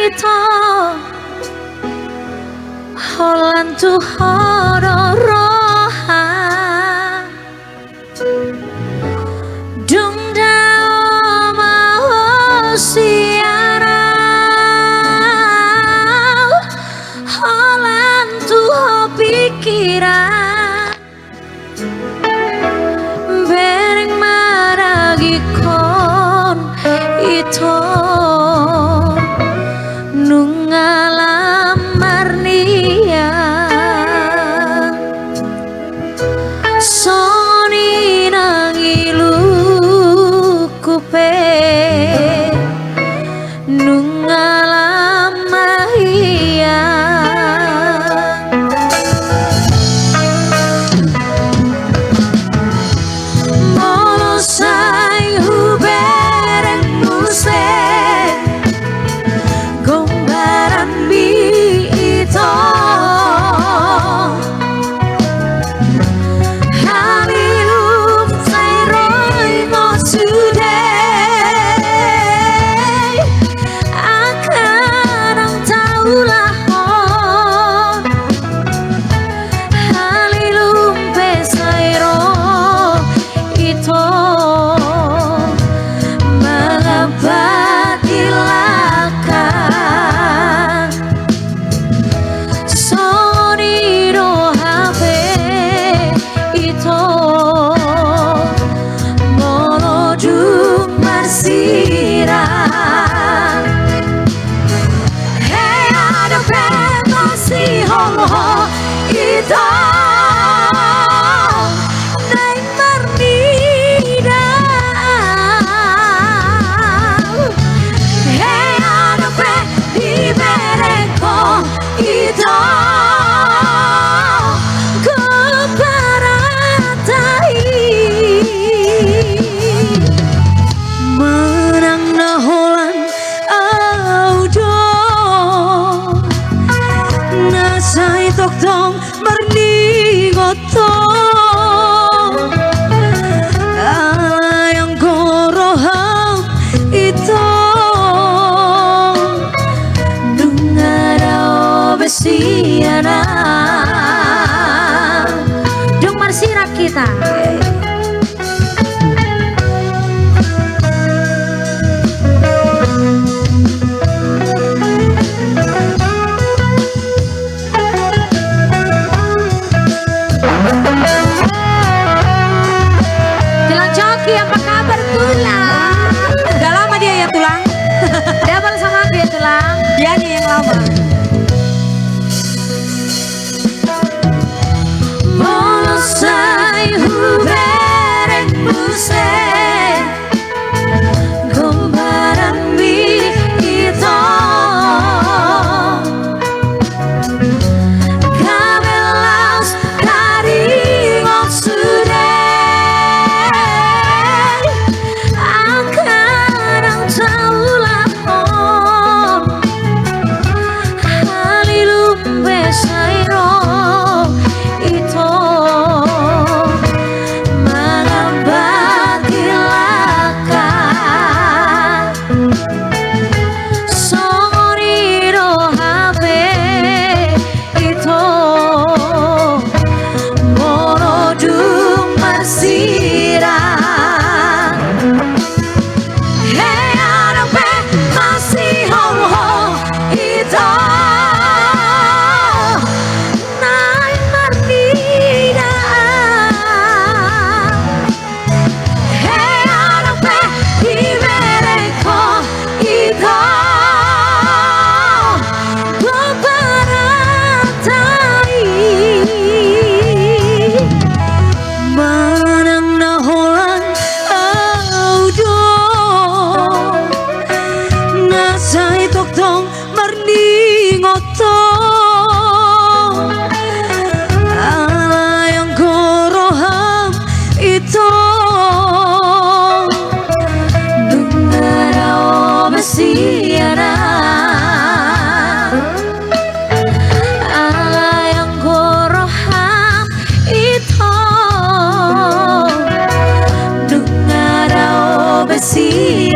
ito Holan tu hororoha Dung dao mau siara Holan tu pikiran Bereng maragi kon ito Soni nangilu kupe nungalam mahia Molosai hubereng muse gombaran bi ito Sai tok dong merni gotong yang goroham itu dungara besiana dung marsirak kita apa kabar Tulang? Udah lama dia ya Tulang. Double sama aku ya Tulang. Dianya yang lama. Molosai hubereng muse gombaran bi ito Kabelaus dari ngotsude see